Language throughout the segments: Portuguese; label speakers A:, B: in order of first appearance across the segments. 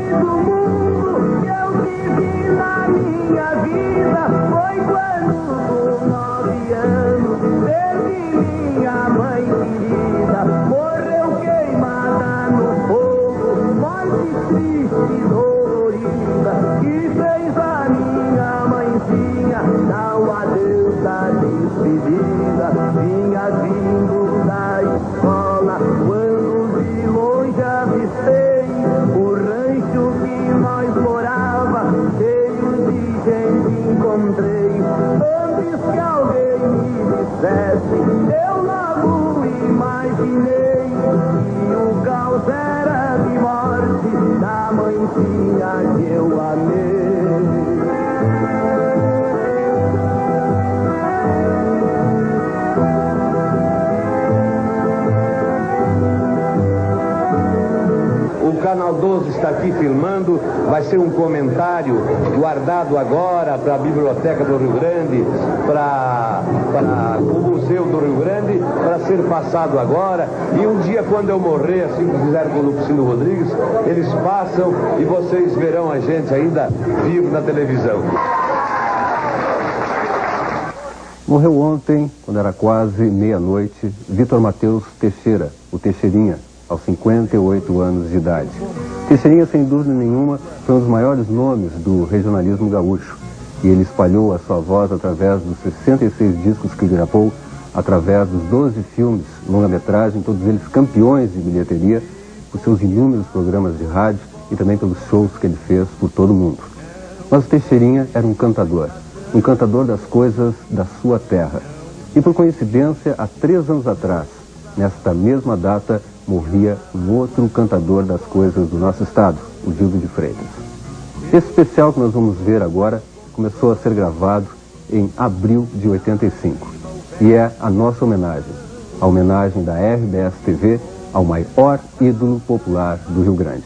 A: do mundo que eu vivi na minha vida foi quando, com 9 anos, perdi minha mãe querida. Morreu queimada no fogo, morte triste e dolorida, que fez a minha mãezinha dar um adeus da despedida. Vinha vindo da escola quando de longe avistei o rancho que nós morava, cheio de gente encontrei. Antes que alguém me dissesse, eu logo imaginei que o caos era de morte da mãezinha que eu amei.
B: O Canal 12 está aqui filmando, vai ser um comentário guardado agora para a Biblioteca do Rio Grande, para o Museu do Rio Grande, para ser passado agora. E um dia, quando eu morrer, assim que fizeram com o Lupicínio Rodrigues, eles passam e vocês verão a gente ainda vivo na televisão.
C: Morreu ontem, quando era quase meia-noite, Vitor Matheus Teixeira, o Teixeirinha, aos 58 anos de idade. Teixeirinha, sem dúvida nenhuma, foi um dos maiores nomes do regionalismo gaúcho. E ele espalhou a sua voz através dos 66 discos que gravou, através dos 12 filmes, longa-metragem, todos eles campeões de bilheteria, por seus inúmeros programas de rádio e também pelos shows que ele fez por todo o mundo. Mas o Teixeirinha era um cantador das coisas da sua terra. E por coincidência, há 3 anos atrás, nesta mesma data, morria um outro cantador das coisas do nosso estado, o Gildo de Freitas. Esse especial que nós vamos ver agora começou a ser gravado em abril de 85. E é a nossa homenagem, a homenagem da RBS TV ao maior ídolo popular do Rio Grande.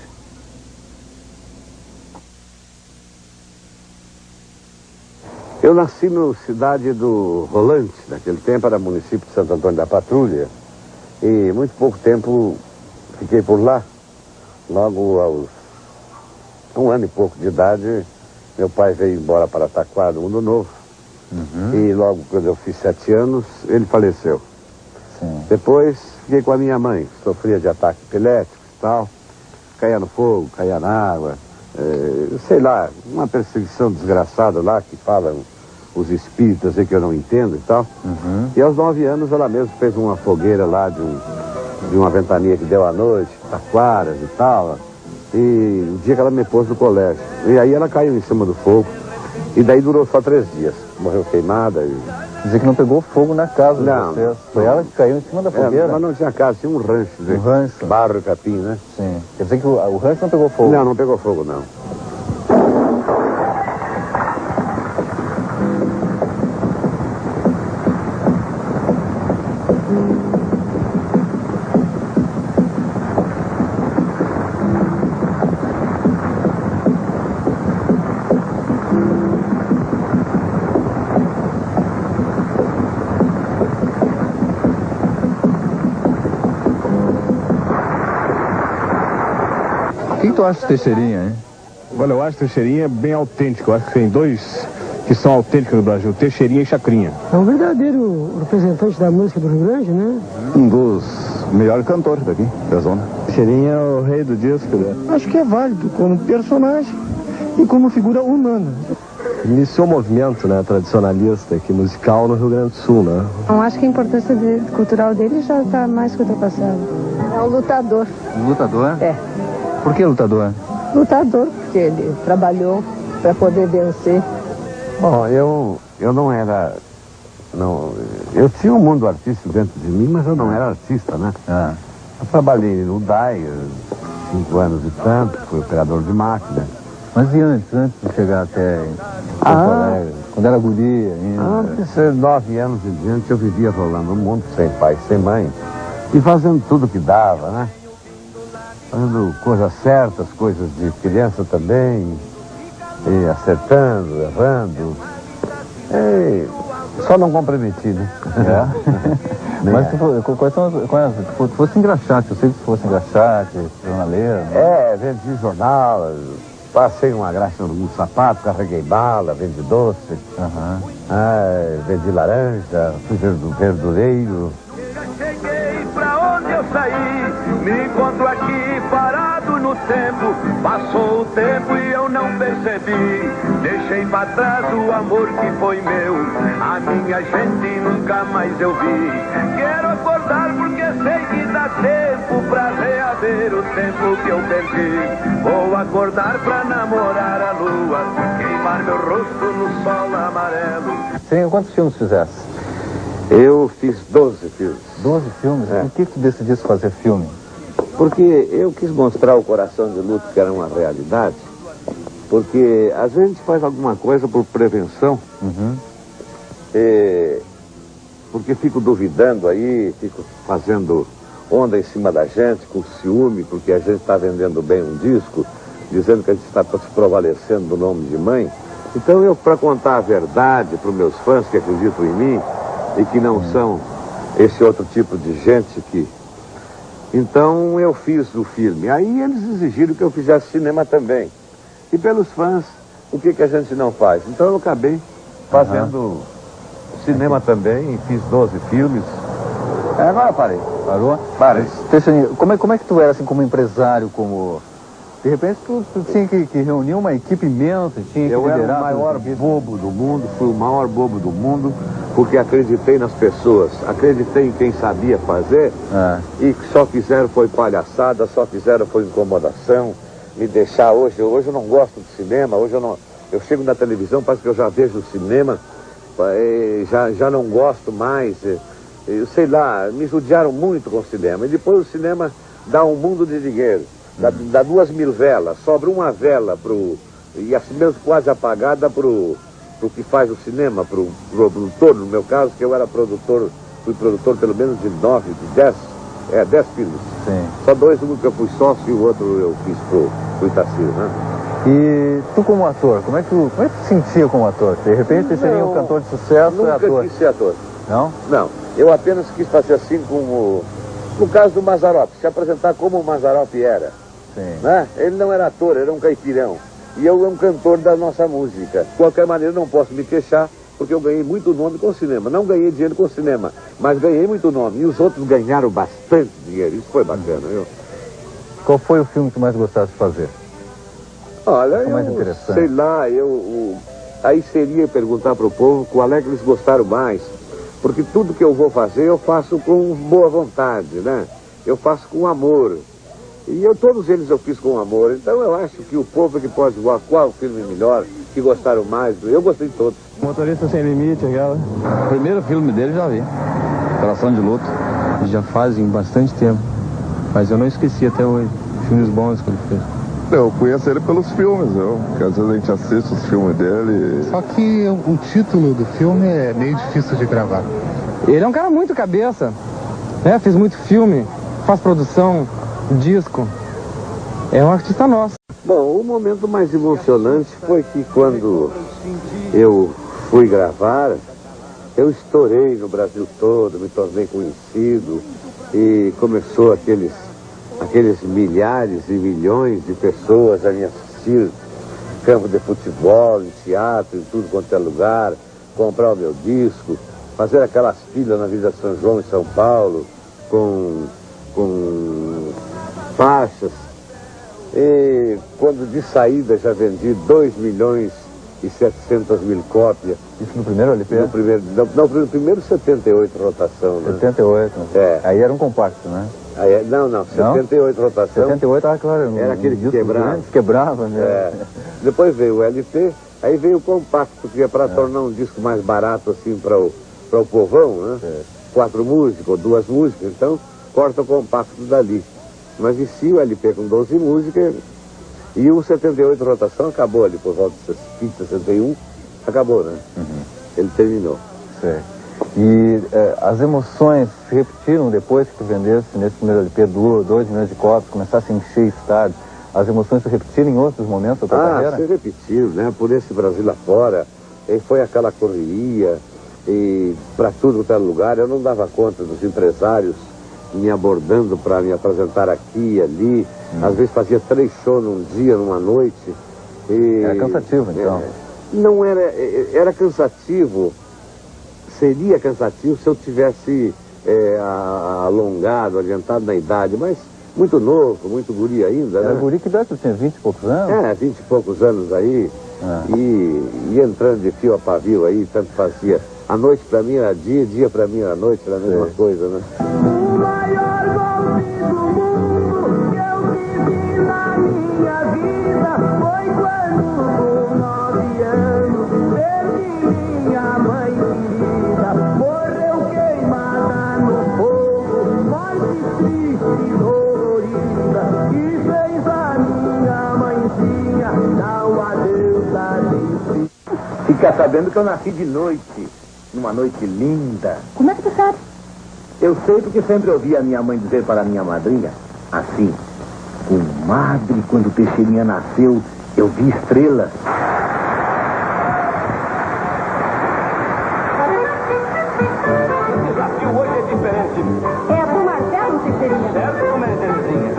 D: Eu nasci na cidade do Rolante, naquele tempo era município de Santo Antônio da Patrulha, e muito pouco tempo fiquei por lá. Logo aos 1 ano e pouco de idade, meu pai veio embora para Taquara, no Mundo Novo. E logo quando eu fiz 7 anos, ele faleceu.
E: Sim.
D: Depois fiquei com a minha mãe, que sofria de ataques epiléticos e tal. Caía no fogo, caía na água, sei lá, uma perseguição desgraçada lá que falam os espíritas aí que eu não entendo e tal. E aos 9 anos ela mesma fez uma fogueira lá de uma ventania que deu à noite, taquaras e tal. E o dia que ela me pôs no colégio. E aí ela caiu em cima do fogo. E daí durou só 3 dias. Morreu queimada e...
E: Quer dizer que não pegou fogo na casa de vocês. Foi ela que caiu em cima da fogueira?
D: Mas não tinha casa, tinha um rancho.
E: Um rancho?
D: Barro e capim, né?
E: Sim. Quer dizer que o rancho não pegou fogo?
D: Não, não pegou fogo, não.
E: O que tu acha de Teixeirinha, hein?
F: Olha, eu acho Teixeirinha bem autêntico. Eu acho que tem 2 que são autênticos no Brasil, Teixeirinha e Chacrinha.
G: É um verdadeiro representante da música do Rio Grande, né?
E: Um dos melhores cantores daqui, da zona. Teixeirinha é o rei do disco, né?
G: Acho que é válido como personagem e como figura humana.
C: Iniciou o movimento, né, tradicionalista aqui, musical no Rio Grande do Sul, né?
H: Eu acho que a importância cultural dele já está mais que ultrapassada. É um lutador.
E: Lutador?
H: É.
E: Por que lutador?
H: Lutador, porque ele trabalhou para poder vencer.
D: Bom, eu não era... Não, eu tinha um mundo artístico dentro de mim, mas eu não era artista, né? Eu trabalhei no DAI 5 anos e tanto, fui operador de máquina.
E: Mas e antes de chegar até Porto Alegre? Quando era guria ainda?
D: Antes de 9 anos em diante, eu vivia rolando o mundo sem pai, sem mãe, e fazendo tudo que dava, né? Fazendo coisas certas, coisas de criança também, e acertando, errando. E só não comprometi, né?
E: Mas quais são se fosse engraxate, eu sei que se fosse engraxate, jornaleiro...
D: Vendi jornal, passei uma graxa no sapato, carreguei bala, vendi doce, vendi laranja, fui verdureiro.
A: Já cheguei pra onde eu saí, me encontro aqui parado no tempo. Passou o tempo e eu não percebi, deixei pra trás o amor que foi meu, a minha gente nunca mais eu vi. Quero acordar porque sei que dá tempo pra reaver o tempo que eu perdi. Vou acordar pra namorar a lua, queimar meu rosto no sol amarelo.
E: Sim, quantos filmes fizesse?
D: Eu fiz 12 filmes.
E: 12 filmes? Por que tu decidiste fazer filme?
D: Porque eu quis mostrar o Coração de Luto, que era uma realidade, porque às vezes a gente faz alguma coisa por prevenção, porque fico duvidando aí, fico fazendo onda em cima da gente, com ciúme, porque a gente está vendendo bem um disco, dizendo que a gente está se prevalecendo do nome de mãe. Então eu, para contar a verdade para os meus fãs que acreditam em mim, e que não são esse outro tipo de gente que... Então eu fiz o filme. Aí eles exigiram que eu fizesse cinema também. E pelos fãs, o que a gente não faz? Então eu acabei fazendo cinema também, fiz 12 filmes. Agora parei.
E: Parou?
D: Parei.
E: Teixeirinha, como é que tu era assim como empresário, como... De repente tu tinha que reunir uma equipe imensa, tinha que liderar...
D: Eu era o maior bobo do mundo, fui o maior bobo do mundo, porque acreditei nas pessoas, acreditei em quem sabia fazer, e só fizeram foi palhaçada, só fizeram foi incomodação, me deixar hoje eu não gosto de cinema, hoje eu chego na televisão, parece que eu já vejo o cinema, já não gosto mais, eu sei lá, me judiaram muito com o cinema, e depois o cinema dá um mundo de dinheiro. Dá 2.000 velas, sobra uma vela e assim mesmo quase apagada pro que faz o cinema, pro produtor, no meu caso, que eu era produtor, fui produtor pelo menos de 10 filmes.
E: Sim.
D: Só 2, um que eu fui sócio e o outro eu fiz pro Itacir, né?
E: E tu como ator, como é que tu sentia como ator? De repente você seria um cantor de sucesso e ator?
D: Nunca quis ser ator.
E: Não?
D: Não, eu apenas quis fazer assim como... No caso do Mazzaropi, se apresentar como o Mazzaropi era.
E: Sim.
D: Né? Ele não era ator, era um caipirão. E eu um cantor da nossa música. De qualquer maneira, não posso me queixar, porque eu ganhei muito nome com o cinema. Não ganhei dinheiro com o cinema, mas ganhei muito nome. E os outros ganharam bastante dinheiro. Isso foi bacana, viu?
E: Qual foi o filme que mais gostaste de fazer?
D: Olha,
E: eu
D: sei lá, aí seria perguntar para o povo qual é que eles gostaram mais. Porque tudo que eu vou fazer, eu faço com boa vontade, né? Eu faço com amor. E todos eles eu fiz com amor. Então eu acho que o povo é que pode voar qual filme melhor, que gostaram mais. Eu gostei de todos.
F: Motorista Sem Limite, aquela.
I: O primeiro filme dele já vi. Coração de Luto. Já fazem bastante tempo. Mas eu não esqueci até hoje. Filmes bons que ele fez.
J: Eu conheço ele pelos filmes, porque às vezes a gente assiste os filmes dele.
K: Só que o título do filme é meio difícil de gravar.
L: Ele é um cara muito cabeça, né? Fez muito filme, faz produção, disco. É um artista nosso.
D: Bom, o momento mais emocionante foi que quando eu fui gravar, eu estourei no Brasil todo, me tornei conhecido e começou aqueles milhares e milhões de pessoas a me assistir, campo de futebol, em teatro, em tudo quanto é lugar, comprar o meu disco, fazer aquelas filas na Avenida São João, em São Paulo, com faixas. E quando de saída já vendi 2.700.000 cópias.
E: Isso no primeiro LP?
D: No primeiro 78 rotação, né?
E: 78, né?
D: É.
E: Aí era um compacto, né?
D: Aí, não, 78 rotação.
E: 78, claro.
D: Era aquele que quebrava.
E: Quebrava, né?
D: É. Depois veio o LP, aí veio o compacto, que é para tornar um disco mais barato, assim, para o povão, né? É. 4 músicas ou 2 músicas, então corta o compacto dali. Mas em si o LP com 12 músicas e o 78 rotação acabou ali por volta de 61, acabou, né? Ele terminou.
E: Certo. E as emoções se repetiram depois que tu vendesse nesse primeiro LP 2 milhões de cópias, começasse a encher estádio? As emoções se repetiram em outros momentos da tua carreira?
D: Se repetiram, né? Por esse Brasil afora, foi aquela correria, e para tudo que era lugar. Eu não dava conta dos empresários me abordando para me apresentar aqui e ali. Às vezes fazia 3 shows num dia, numa noite.
E: Era cansativo, então?
D: Não era, era cansativo. Seria cansativo se eu tivesse alongado, adiantado na idade, mas muito novo, muito guri ainda, né?
E: Era guri que idade? Você tinha 20 e poucos anos?
D: 20 e poucos anos aí. E entrando de fio a pavio aí, tanto fazia. A noite pra mim era dia, dia pra mim era noite, era a mesma coisa, né?
A: O maior golpe do mundo que eu vivi na minha vida foi quando, com 9 anos, perdi minha mãe querida. Morreu queimada no fogo, morte triste e dolorida, que fez a minha mãezinha dar o adeus a Deus.
M: Fica sabendo que eu nasci de noite, numa noite linda.
N: Como é que tu sabe?
M: Eu sei porque sempre ouvi a minha mãe dizer para a minha madrinha, assim: comadre, quando Teixeirinha nasceu, eu vi estrelas.
A: O desafio hoje é diferente.
N: É pro Marcelo, Teixeirinha?
A: Certo, como é, Terezinha?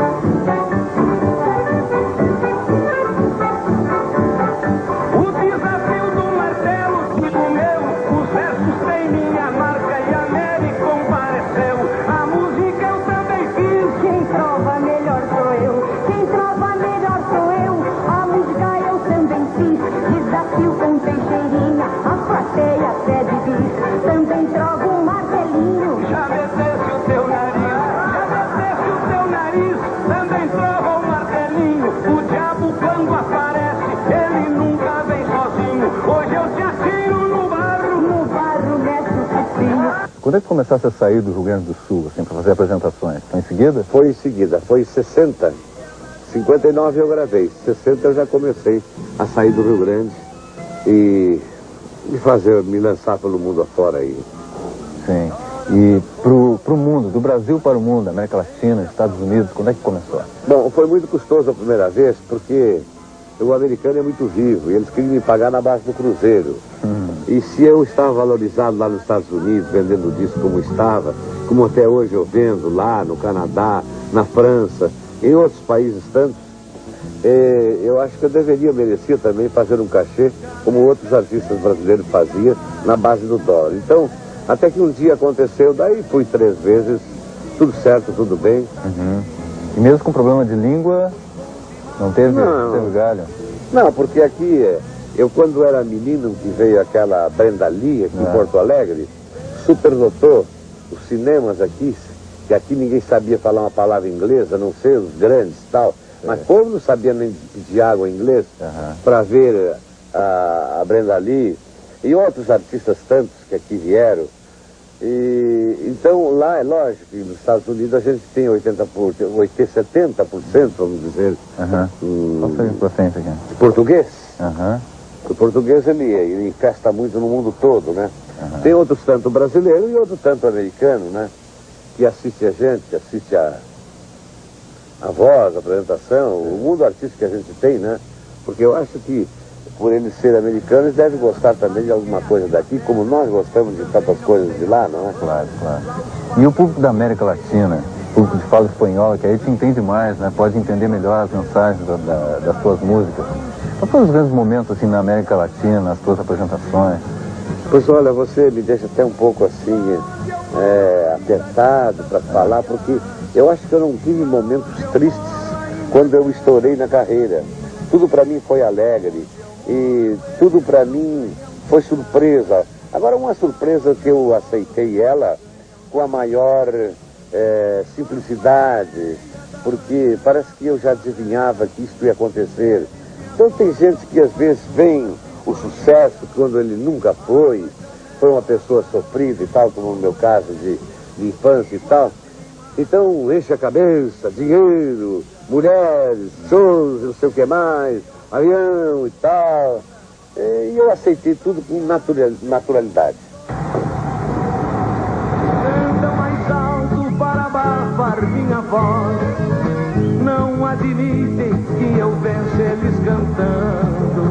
A: O desafio do Marcelo, filho meu, os versos têm minha marca e a Mary compareceu. A música eu também fiz.
N: Quem trova melhor sou eu, quem trova melhor sou eu. A música eu também fiz, desafio com Teixeirinha, a plateia pede bis. Também trovo um martelinho.
A: Já desce o teu nariz, já desce o teu nariz. Também trova o martelinho. O diabo quando aparece, ele nunca vem sozinho. Hoje eu te atiro no barro
N: mete o focinho.
E: Quando é que começasse a sair do Rio Grande do Sul, assim, para fazer apresentações? Foi em seguida?
D: Foi em seguida, foi em 60. 59 eu gravei, 60 eu já comecei a sair do Rio Grande e me lançar pelo mundo afora aí.
E: Sim. E pro mundo, do Brasil para o mundo, América Latina, Estados Unidos, quando é que começou?
D: Bom, foi muito custoso a primeira vez, porque o americano é muito vivo e eles queriam me pagar na base do cruzeiro. E se eu estava valorizado lá nos Estados Unidos, vendendo disco como estava, como até hoje eu vendo lá no Canadá, na França, em outros países tantos, eu acho que eu merecia também fazer um cachê, como outros artistas brasileiros faziam, na base do dólar. Então, até que um dia aconteceu, daí fui 3 vezes, tudo certo, tudo bem.
E: E mesmo com problema de língua, não teve galho?
D: Não, porque aqui, eu quando era menino, que veio aquela Brenda Lee aqui em Porto Alegre, superlotou os cinemas aqui, que aqui ninguém sabia falar uma palavra inglesa, a não ser os grandes e tal. Mas o povo não sabia nem pedir água em inglês para ver a Brenda Lee e outros artistas tantos que aqui vieram. Então lá é lógico que nos Estados Unidos a gente tem 70%, vamos dizer.
E: Qual foi o porcento aqui?
D: De português. O português ele festa muito no mundo todo, né? Tem outros tanto brasileiro e outro tanto americano, né? Que assiste a gente, que assiste a voz, a apresentação, o mundo artístico que a gente tem, né? Porque eu acho que, por eles serem americanos, eles devem gostar também de alguma coisa daqui, como nós gostamos de tantas coisas de lá, não é?
E: Claro, claro. E o público da América Latina, o público de fala espanhola, que aí te entende mais, né? Pode entender melhor as mensagens das suas músicas. Quais foram os grandes momentos, assim, na América Latina, nas suas apresentações?
D: Pois olha, você me deixa até um pouco assim, apertado para falar, porque eu acho que eu não tive momentos tristes quando eu estourei na carreira. Tudo para mim foi alegre e tudo para mim foi surpresa. Agora, uma surpresa que eu aceitei ela com a maior simplicidade, porque parece que eu já adivinhava que isso ia acontecer. Então tem gente que às vezes vem o sucesso quando ele nunca foi uma pessoa sofrida e tal, como no meu caso de infância e tal. Então enche a cabeça, dinheiro, mulheres, shows, não sei o que mais, avião e tal. E eu aceitei tudo com naturalidade.
A: Canta mais alto para abafar minha voz. Não admitem que eu vença eles cantando.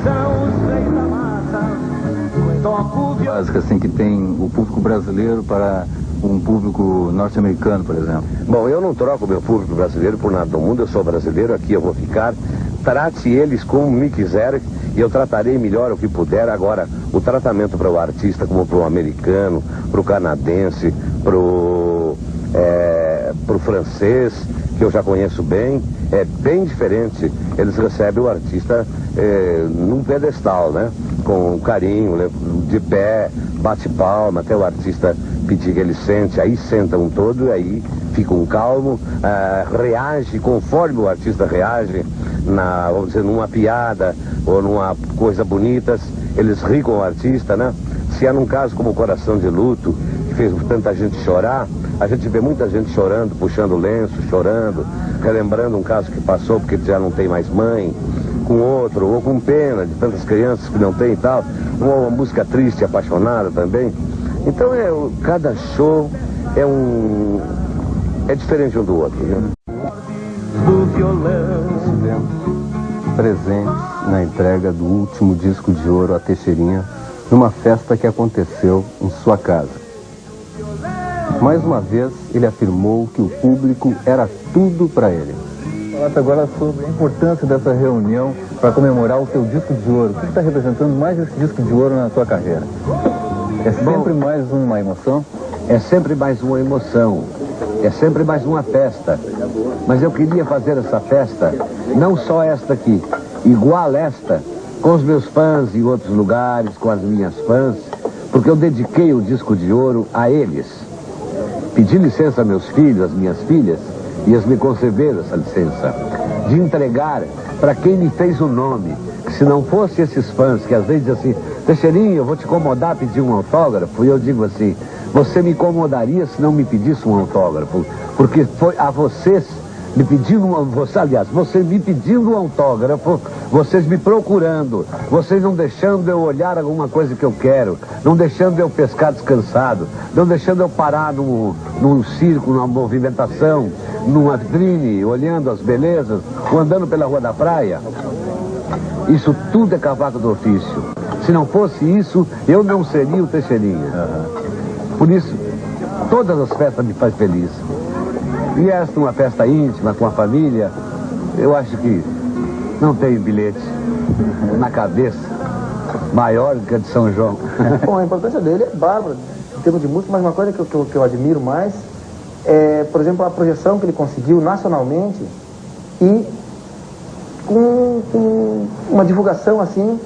A: são os reis da mata. Toco violão.
E: Básica assim que tem o público brasileiro para um público norte-americano, por exemplo.
B: Bom, eu não troco meu público brasileiro por nada do mundo, eu sou brasileiro, aqui eu vou ficar. Trate eles como me quiserem e eu tratarei melhor o que puder. Agora, o tratamento para o artista, como para o americano, para o canadense, para o francês, que eu já conheço bem, é bem diferente. Eles recebem o artista num pedestal, né? Com carinho, de pé, bate palma, até o artista pedir que ele sente, aí sentam todo, aí ficam calmo, reage conforme o artista reage, vamos dizer, numa piada ou numa coisa bonita, eles riem com o artista, né? Se é num caso como o Coração de Luto, que fez tanta gente chorar, a gente vê muita gente chorando, puxando lenço, chorando, relembrando um caso que passou porque já não tem mais mãe, com outro, ou com pena de tantas crianças que não tem e tal, uma música triste, apaixonada também. Então cada show é diferente um do outro, né?
C: Do violão. Presente na entrega do último disco de ouro a Teixeirinha, numa festa que aconteceu em sua casa. Mais uma vez, ele afirmou que o público era tudo para ele.
E: Fala agora sobre a importância dessa reunião para comemorar o seu disco de ouro. O que está representando mais esse disco de ouro na sua carreira? É sempre mais uma emoção?
B: É sempre mais uma emoção, é sempre mais uma festa. Mas eu queria fazer essa festa, não só esta aqui, igual esta, com os meus fãs em outros lugares, com as minhas fãs, porque eu dediquei o disco de ouro a eles. Pedi licença a meus filhos, às minhas filhas, e eles me concederam essa licença, de entregar para quem me fez o nome. Que se não fosse esses fãs que às vezes dizem assim, Teixeirinha, eu vou te incomodar a pedir um autógrafo, e eu digo assim, você me incomodaria se não me pedisse um autógrafo, porque foi a vocês me pedindo você me pedindo um autógrafo, vocês me procurando, vocês não deixando eu olhar alguma coisa que eu quero, não deixando eu pescar descansado, não deixando eu parar num circo, numa movimentação, numa vitrine, olhando as belezas, ou andando pela rua da praia. Isso tudo é cavaco do ofício. Se não fosse isso, eu não seria o Teixeirinha. Por isso, todas as festas me fazem feliz. E esta uma festa íntima, com a família, eu acho que não tem bilhete na cabeça maior do que a de São João.
O: Bom, a importância dele é bárbara, em termos de música, mas uma coisa que eu admiro mais é, por exemplo, a projeção que ele conseguiu nacionalmente e com uma divulgação, assim,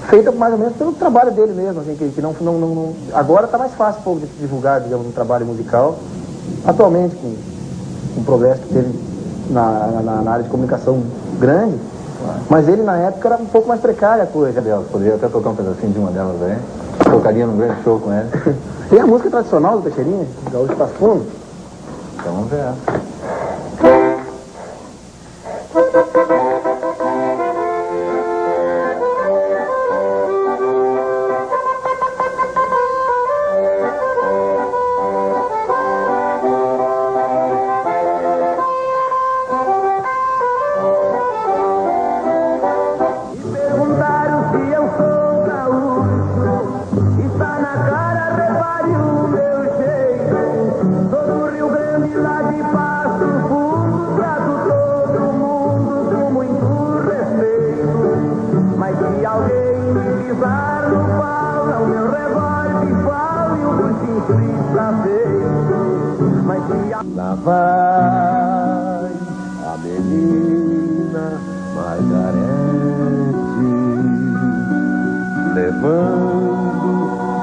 O: feita mais ou menos pelo trabalho dele mesmo, assim, que não agora está mais fácil um pouco de divulgar, digamos, um trabalho musical, atualmente, com o progresso que teve na área de comunicação grande, mas ele na época era um pouco mais precária a coisa.
E: Poderia até tocar um pedacinho de uma delas aí? Tocaria num grande show com ele?
O: Tem a música tradicional do Teixeirinha, Gaúcho Passo Fundo.
E: Então vamos ver essa.
A: Lá vai a menina Margarete, levando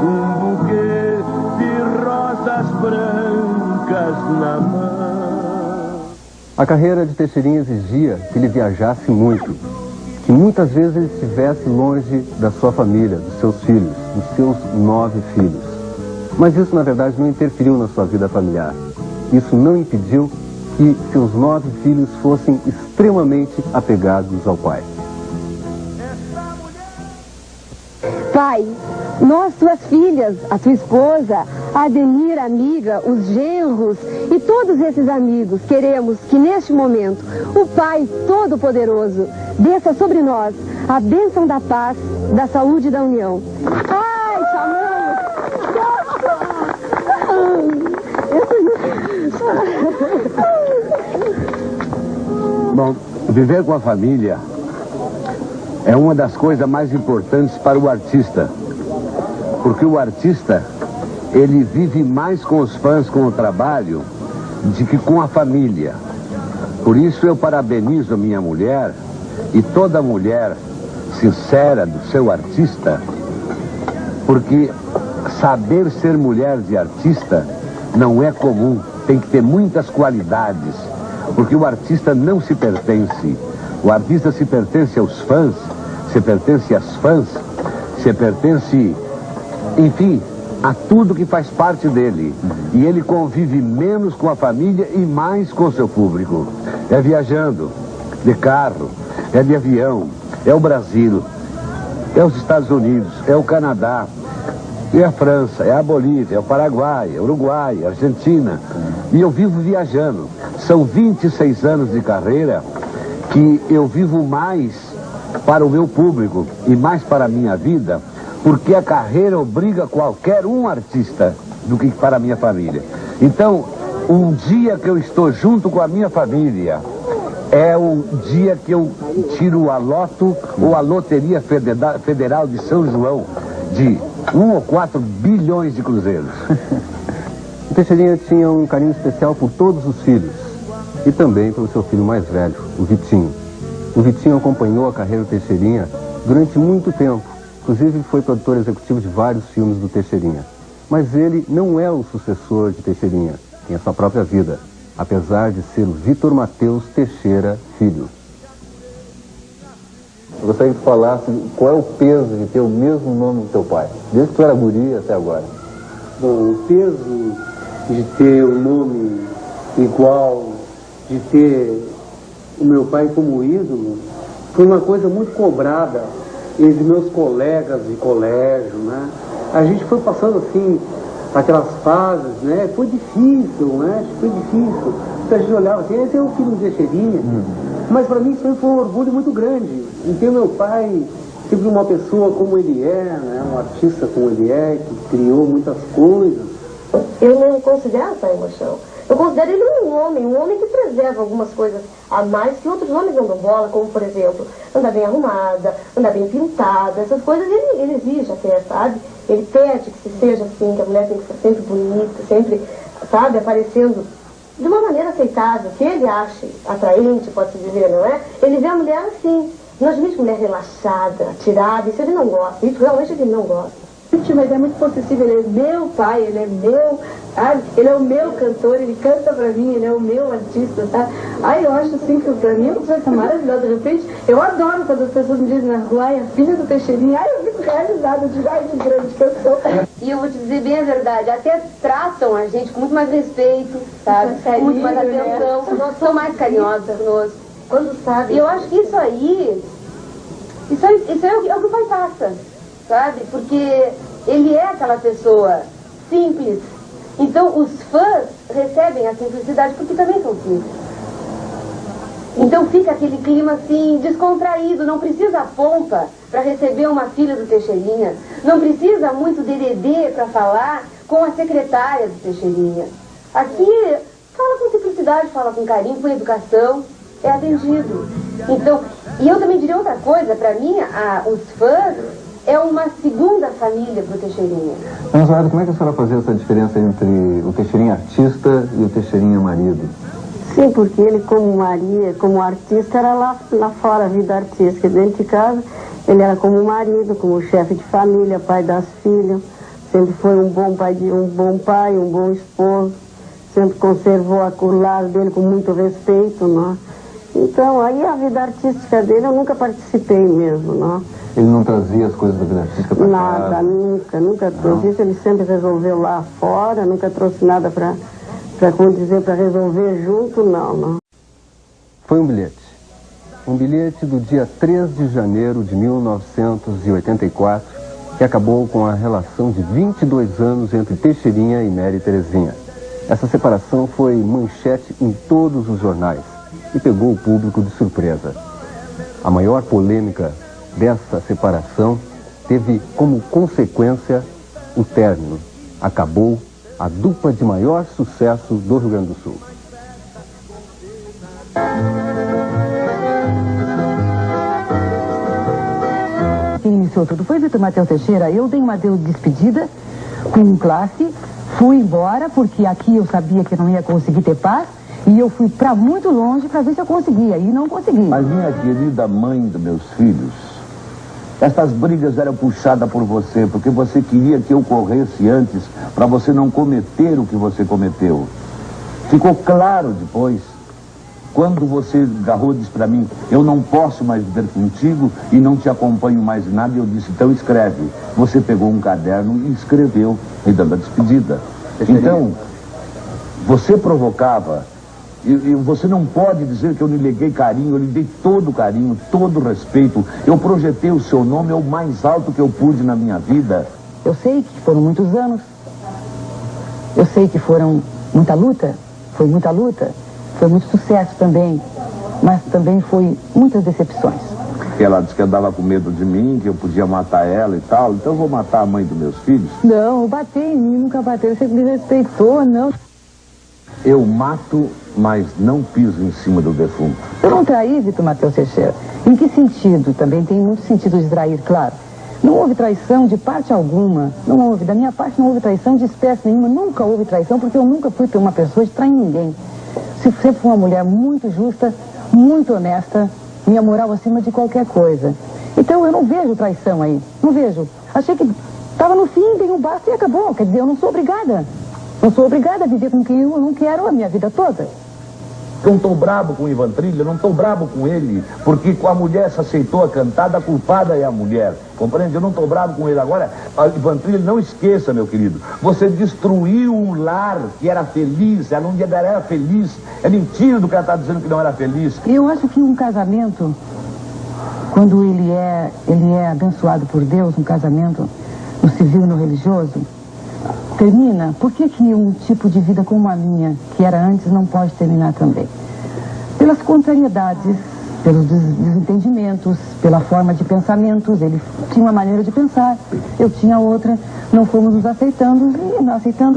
A: um buquê de rosas brancas na mão.
C: A carreira de Teixeirinha exigia que ele viajasse muito, que muitas vezes ele estivesse longe da sua família, dos seus filhos, dos seus 9 filhos. Mas isso, na verdade, não interferiu na sua vida familiar. Isso não impediu que seus 9 filhos fossem extremamente apegados ao pai.
H: Pai, nós, tuas filhas, a tua esposa, a Adenir, a amiga, os genros e todos esses amigos, queremos que neste momento o Pai Todo-Poderoso desça sobre nós a bênção da paz, da saúde e da união. Ai,
D: Bom, viver com a família é uma das coisas mais importantes para o artista. Porque o artista, ele vive mais com os fãs, com o trabalho, do que com a família. Por isso eu parabenizo a minha mulher e toda mulher sincera do seu artista, porque saber ser mulher de artista não é comum, tem que ter muitas qualidades, porque o artista não se pertence. O artista se pertence aos fãs, se pertence às fãs, se pertence, enfim, a tudo que faz parte dele. E ele convive menos com a família e mais com o seu público. É viajando, de carro, é de avião, é o Brasil, é os Estados Unidos, é o Canadá, é a França, é a Bolívia, é o Paraguai, é o Uruguai, é a Argentina. E eu vivo viajando. São 26 anos de carreira que eu vivo mais para o meu público e mais para a minha vida, porque a carreira obriga qualquer um artista do que para a minha família. Então, um dia que eu estou junto com a minha família é o dia que eu tiro a loto ou a Loteria Federal de São João de 1 ou 4 bilhões de cruzeiros.
C: O Teixeirinha tinha um carinho especial por todos os filhos e também pelo seu filho mais velho, o Vitinho. O Vitinho acompanhou a carreira do Teixeirinha durante muito tempo. Inclusive foi produtor executivo de vários filmes do Teixeirinha. Mas ele não é o sucessor de Teixeirinha, tem a sua própria vida, apesar de ser o Vitor Mateus Teixeira Filho.
E: Eu gostaria que tu falasse qual é o peso de ter o mesmo nome do teu pai, desde que tu era guri até agora.
P: Bom, o peso de ter um nome igual, de ter o meu pai como ídolo, foi uma coisa muito cobrada entre meus colegas de colégio, né? A gente foi passando assim, aquelas fases, né? Foi difícil, né? Foi difícil. Porque a gente olhava assim, esse é o filho do Teixeirinha. Mas para mim sempre foi um orgulho muito grande. E ter meu pai, sempre uma pessoa como ele é, né? Um artista como ele é, que criou muitas coisas.
Q: Eu não considero essa emoção. Eu considero ele um homem que preserva algumas coisas a mais que outros homens não dão bola, como, por exemplo, andar bem arrumada, andar bem pintada, essas coisas ele exige até, sabe? Ele pede que se seja assim, que a mulher tem que ser sempre bonita, sempre, sabe, aparecendo de uma maneira aceitável, que ele ache atraente, pode-se dizer, não é? Ele vê a mulher assim, não admite mulher relaxada, tirada, isso ele não gosta, isso realmente ele não gosta.
H: Mas é muito possível, ele é meu pai, ele é meu, sabe? Ele é o meu cantor, ele canta pra mim, ele é o meu artista, sabe? Ai, eu acho assim que pra mim é uma coisa maravilhosa. De repente, eu adoro quando as pessoas me dizem na rua, ai, a filha do Teixeirinha, ai, eu fico realizada de ai, de grande que eu sou.
R: E eu vou te dizer bem a verdade, até tratam a gente com muito mais respeito, sabe? Com muito mais atenção, são mais carinhosas conosco.
Q: Quando sabe.
R: E eu acho que isso aí é o que o pai passa, sabe? Porque ele é aquela pessoa simples. Então os fãs recebem a simplicidade porque também são simples. Então fica aquele clima assim, descontraído, não precisa pompa para receber uma filha do Teixeirinha, não precisa muito DDD para falar com a secretária do Teixeirinha. Aqui fala com simplicidade, fala com carinho, com educação, é atendido. Então, e eu também diria outra coisa, para mim, os fãs é uma segunda família pro Teixeirinha.
E: Ana Zoraida, como é que a senhora fazia essa diferença entre o Teixeirinha artista e o Teixeirinha marido?
H: Sim, porque ele como artista, era lá fora a vida artística. Dentro de casa, ele era como marido, como chefe de família, pai das filhas. Sempre foi um bom pai, um bom esposo. Sempre conservou o lar dele com muito respeito, não? Então, aí a vida artística dele eu nunca participei mesmo, não?
E: Ele não trazia as coisas da vida artística para casa?
H: Nada, nunca trouxe isso. Ele sempre resolveu lá fora, nunca trouxe nada para resolver junto, não.
C: Foi um bilhete. Um bilhete do dia 3 de janeiro de 1984, que acabou com a relação de 22 anos entre Teixeirinha e Mary Terezinha. Essa separação foi manchete em todos os jornais e pegou o público de surpresa. A maior polêmica dessa separação teve como consequência o término. Acabou a dupla de maior sucesso do Rio Grande do Sul.
S: Quem iniciou tudo foi Vitor Matheus Teixeira. Eu dei uma adeus de despedida com classe, fui embora porque aqui eu sabia que eu não ia conseguir ter paz e eu fui para muito longe para ver se eu conseguia e não consegui.
M: Mas minha querida mãe dos meus filhos, essas brigas eram puxadas por você, porque você queria que eu corresse antes para você não cometer o que você cometeu. Ficou claro depois, quando você agarrou e disse para mim, eu não posso mais viver contigo e não te acompanho mais em nada, e eu disse, então escreve. Você pegou um caderno e escreveu, me dando a despedida. Então, você provocava, e você não pode dizer que eu lhe neguei carinho, eu lhe dei todo o carinho, todo o respeito. Eu projetei o seu nome ao mais alto que eu pude na minha vida.
S: Eu sei que foram muitos anos, eu sei que foram muita luta, foi muita luta, foi muito sucesso também, mas também foi muitas decepções.
M: Ela disse que andava com medo de mim, que eu podia matar ela e tal, então eu vou matar a mãe dos meus filhos.
S: Não, bater em mim, nunca bateu, você me respeitou, não.
M: Eu mato, mas não piso em cima do defunto.
S: Eu não traí, Vitor Matheus Teixeira. Em que sentido? Também tem muito sentido de trair, claro. Não houve traição de parte alguma. Não houve. Da minha parte não houve traição de espécie nenhuma. Nunca houve traição, porque eu nunca fui uma pessoa de trair ninguém. Sempre fui uma mulher muito justa, muito honesta, minha moral acima de qualquer coisa. Então eu não vejo traição aí. Não vejo. Achei que estava no fim, dei um basta e acabou. Quer dizer, eu não sou obrigada. Não sou obrigada a viver com quem eu não quero a minha vida toda.
M: Eu não estou brabo com o Ivan Trilha, eu não estou brabo com ele, porque com a mulher se aceitou a cantada, a culpada é a mulher. Compreende? Eu não estou brabo com ele. Agora, Ivan Trilha, não esqueça, meu querido, você destruiu um lar que era feliz, ela não era feliz. É mentira do que ela está dizendo que não era feliz.
S: Eu acho que um casamento, quando ele é abençoado por Deus, um casamento no civil e no religioso, termina. Por que um tipo de vida como a minha, que era antes, não pode terminar também? Pelas contrariedades, pelos desentendimentos, pela forma de pensamentos. Ele tinha uma maneira de pensar, eu tinha outra. Não fomos nos aceitando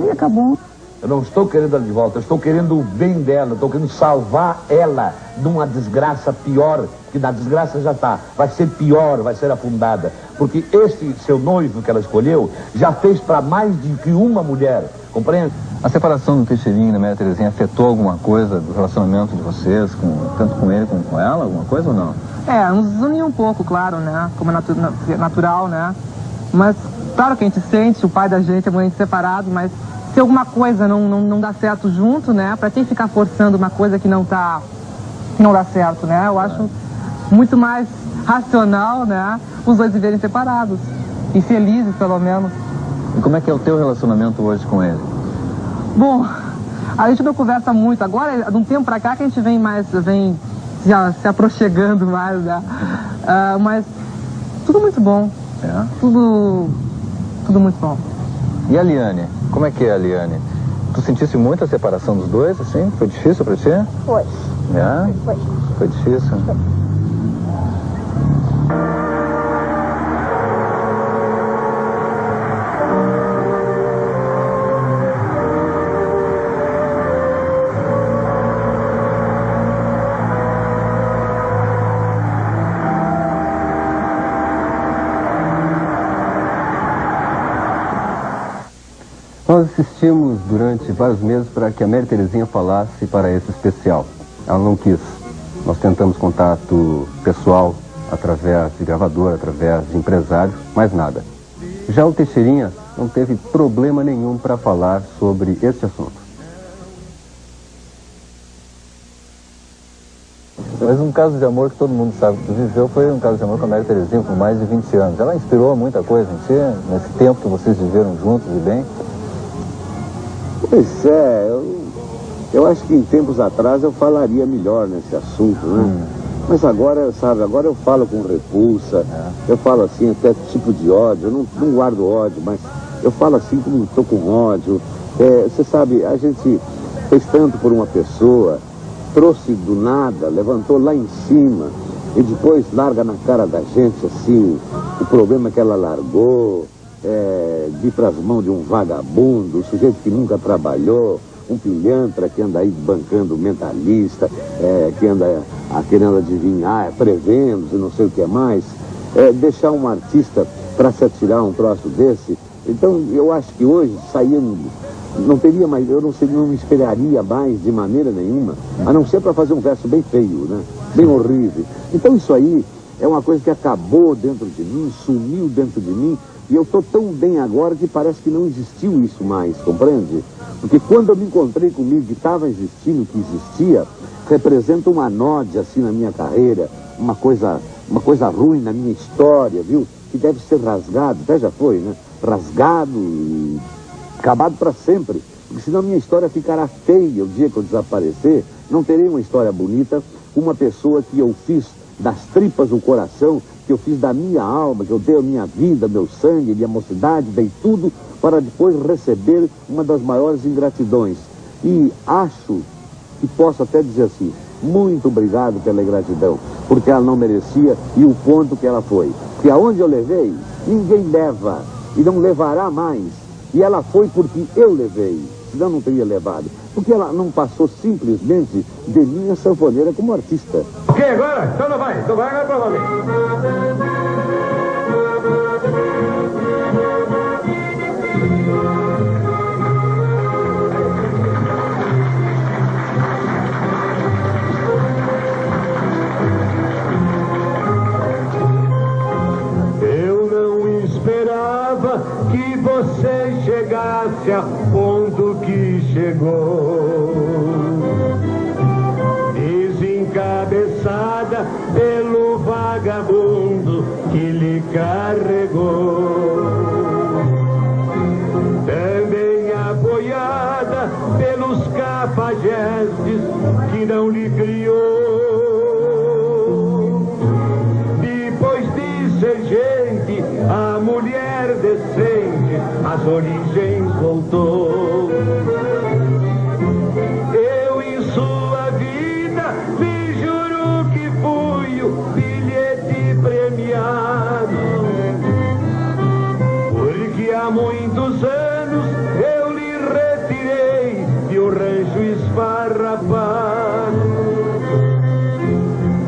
S: e acabou.
M: Eu não estou querendo ela de volta, eu estou querendo o bem dela, estou querendo salvar ela de uma desgraça pior, que na desgraça já está, vai ser pior, vai ser afundada. Porque esse seu noivo que ela escolheu já fez para mais de que uma mulher, compreende?
E: A separação do Teixeirinha e da Maria Terezinha afetou alguma coisa do relacionamento de vocês, tanto com ele como com ela, alguma coisa ou não?
L: Nos uniu um pouco, claro, né? Como é natural, né? Mas, claro que a gente sente, o pai da gente, a mãe separado, mas se alguma coisa não dá certo junto, né? Pra quem ficar forçando uma coisa que não dá certo, né? Eu acho muito mais racional, né? Os dois viverem separados. E felizes, pelo menos.
E: E como é que é o teu relacionamento hoje com ele?
L: Bom, a gente não conversa muito. Agora, de um tempo pra cá que a gente vem já se aproximando mais, né? Mas tudo muito bom.
E: É?
L: Tudo muito bom.
E: E a Liane? Como é que é a Liane? Tu sentiste muito a separação dos dois, assim? Foi difícil pra ti?
Q: Foi.
E: É? Foi difícil? Foi.
C: Nós assistimos durante vários meses para que a Maria Terezinha falasse para esse especial. Ela não quis. Nós tentamos contato pessoal através de gravador, através de empresários, mais nada. Já o Teixeirinha não teve problema nenhum para falar sobre este assunto.
E: Mas um caso de amor que todo mundo sabe que tu viveu foi um caso de amor com a Maria Terezinha por mais de 20 anos. Ela inspirou muita coisa em ti, nesse tempo que vocês viveram juntos e bem?
D: Pois é, eu acho que em tempos atrás eu falaria melhor nesse assunto, né? Mas agora, sabe, agora eu falo com repulsa, eu falo assim, até tipo de ódio, eu não guardo ódio, mas eu falo assim como estou com ódio. Você sabe, a gente fez tanto por uma pessoa, trouxe do nada, levantou lá em cima,
M: e depois larga na cara da gente, assim, o problema que ela largou, de ir para as mãos de um vagabundo, um sujeito que nunca trabalhou, um pilantra que anda aí bancando mentalista, que anda querendo adivinhar, prevendo e não sei o que mais. Deixar um artista para se atirar um troço desse. Então, eu acho que hoje, saindo, não teria mais, eu não me esperaria mais de maneira nenhuma, a não ser para fazer um verso bem feio, né? Bem horrível. Então, isso aí é uma coisa que acabou dentro de mim, sumiu dentro de mim, e eu estou tão bem agora que parece que não existiu isso mais, compreende? Porque quando eu me encontrei comigo que estava existindo, que existia, representa uma node assim na minha carreira, uma coisa ruim na minha história, viu? Que deve ser rasgado, até já foi, né? Rasgado e acabado para sempre. Porque senão minha história ficará feia o dia que eu desaparecer. Não terei uma história bonita, uma pessoa que eu fiz das tripas do coração, que eu fiz da minha alma, que eu dei a minha vida, meu sangue, minha mocidade, dei tudo para depois receber uma das maiores ingratidões. E acho que posso até dizer assim, muito obrigado pela ingratidão, porque ela não merecia e o ponto que ela foi. Porque aonde eu levei, ninguém leva e não levará mais. E ela foi porque eu levei, senão não teria levado. Porque ela não passou simplesmente de minha sanfoneira como artista.
A: Ok, agora? Então não vai agora pra mim. Que você chegasse a ponto que chegou, desencabeçada pelo vagabundo que lhe carregou, também apoiada pelos cafajestes que não lhe criou. Depois de ser gente, a mulher decente às origens voltou. Eu em sua vida lhe juro que fui o bilhete premiado, porque há muitos anos eu lhe retirei de um rancho esfarrapado,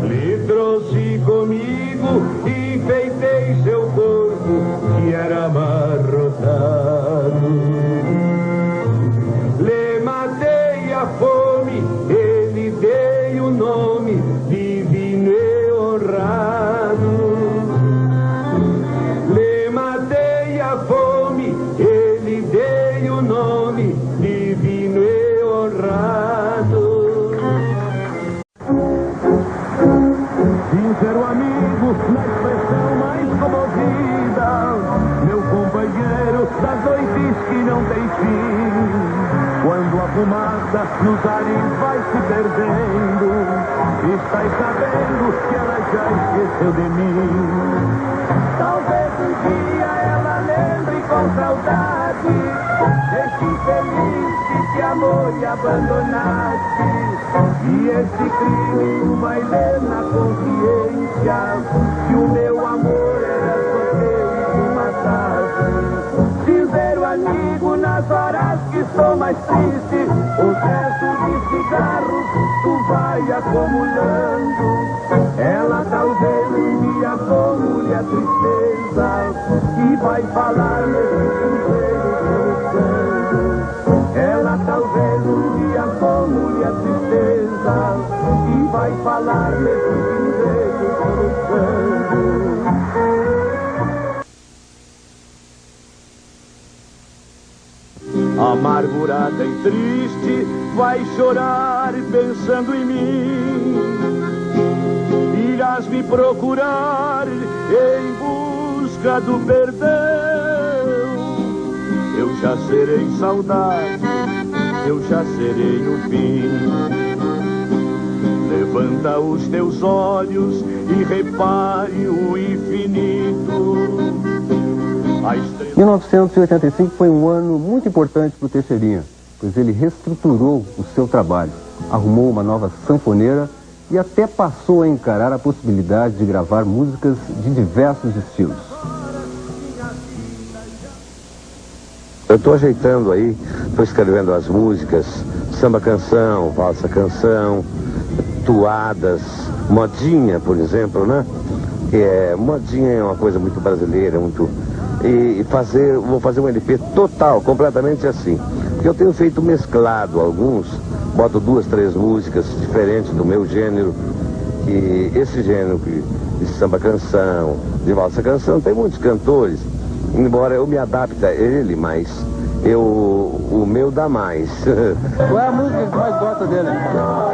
A: lhe trouxe comigo e enfeitei seu corpo que era amarrotado. Lhe matei a fome, ele dei o nome divino e honrado. Lhe matei a fome, ele dei o nome divino e honrado. Sincero amigo, na expressão mais comovida, meu companheiro das noites que não tem fim, quando a fumaça nos ares vai se perdendo, estás sabendo que ela já esqueceu de mim. Talvez um dia ela lembre com saudade desse infeliz que te amou e abandonaste, e esse crime tu vai ler na consciência, que o meu amor era sorteio e tu mataste. Sincero amigo, nas horas que estou mais triste, os restos de cigarros tu vai acumulando. Ela talvez um dia acumule a tristeza e vai falar nesse cinzeiro soluçando. Ela talvez um dia acumule a tristeza e vai falar nesse cinzeiro soluçando. Amargurada e triste, vai chorar pensando em mim. Irás me procurar em busca do perdão. Eu já serei saudade, eu já serei o fim. Levanta os teus olhos e repare o infinito.
C: 1985 foi um ano muito importante para o Teixeirinha, pois ele reestruturou o seu trabalho, arrumou uma nova sanfoneira e até passou a encarar a possibilidade de gravar músicas de diversos estilos.
D: Eu estou ajeitando aí, estou escrevendo as músicas, samba canção, valsa canção, toadas, modinha, por exemplo, né? Modinha é uma coisa muito brasileira, muito... vou fazer um LP total, completamente assim. Porque eu tenho feito mesclado alguns, boto 2, 3 músicas diferentes do meu gênero, e esse gênero de samba canção, de valsa canção, tem muitos cantores, embora eu me adapte a ele, mas o meu dá mais.
E: Qual é a música que você mais gosta dele?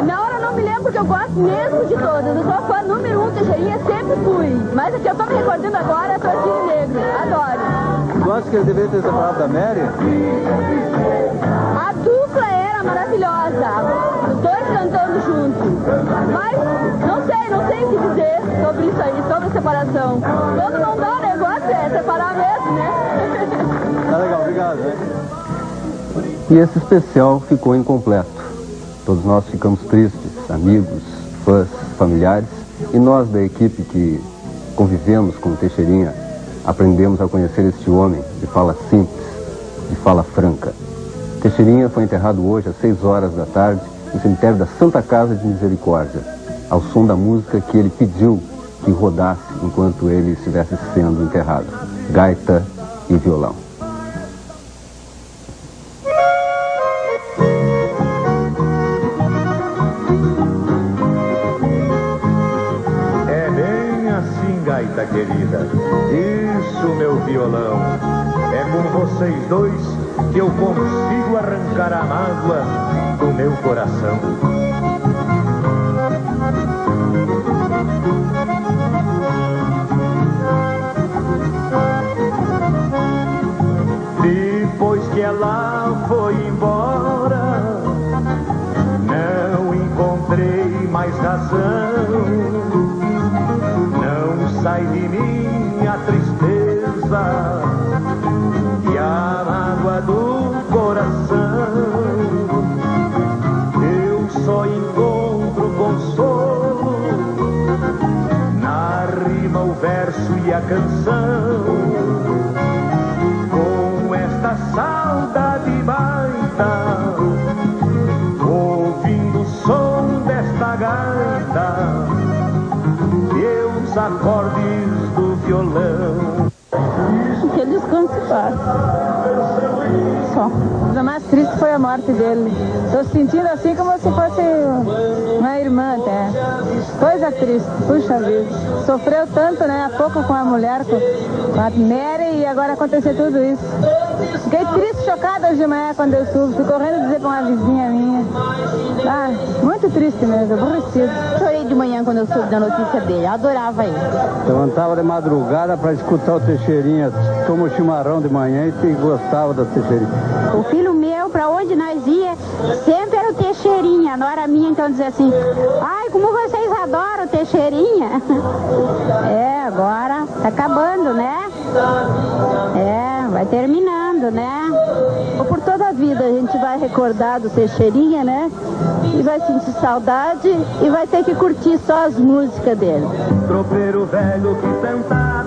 R: Na hora eu não me lembro, porque eu gosto mesmo de todas. Eu sou fã número 1 Teixeirinha, sempre fui. Mas aqui eu tô me recordando agora, é Tortinho Negro. Adoro.
E: Tu acha que ele deveria ter separado da Mary?
R: A dupla era maravilhosa. Os dois cantando juntos. Mas não sei o que dizer sobre isso aí, sobre a separação. Quando não dá o negócio, é separar mesmo, né?
E: Tá legal, obrigado, né?
C: E esse especial ficou incompleto. Todos nós ficamos tristes, amigos, fãs, familiares, e nós da equipe que convivemos com o Teixeirinha aprendemos a conhecer este homem de fala simples, de fala franca. Teixeirinha foi enterrado hoje às 6 horas da tarde no cemitério da Santa Casa de Misericórdia, ao som da música que ele pediu que rodasse enquanto ele estivesse sendo enterrado: gaita e violão.
A: Gaita querida, isso meu violão, é com vocês dois que eu consigo arrancar a mágoa do meu coração. Depois que ela foi embora, não encontrei mais razão. Sai de mim a tristeza e a mágoa do coração. Eu só encontro consolo na rima, o verso e a canção. Com esta saudade baita, ouvindo o som desta gaita, os acordes do violão.
L: Que descanso fácil. Só. A coisa mais triste foi a morte dele. Tô sentindo assim como se fosse uma irmã até. Coisa triste, puxa vida. Sofreu tanto, né? Há pouco com a mulher, com a Mary, e agora aconteceu tudo isso. Fiquei triste, chocada hoje de manhã quando eu subo. Fui correndo dizer pra uma vizinha minha. Ah, muito triste mesmo, aborrecido. Chorei de manhã quando eu soube da notícia dele. Eu adorava ele.
E: Levantava de madrugada para escutar o Teixeirinha. Tomou chimarrão de manhã e gostava da Teixeirinha.
T: O filho meu, pra onde nós ia, sempre era o Teixeirinha. A nora minha então dizia assim: ai, como vocês adoram o Teixeirinha. É, agora tá acabando, né? É, vai terminando, né? Por toda a vida a gente vai recordar do Teixeirinha, né? E vai sentir saudade e vai ter que curtir só as músicas dele.
A: Tropeiro velho que tanta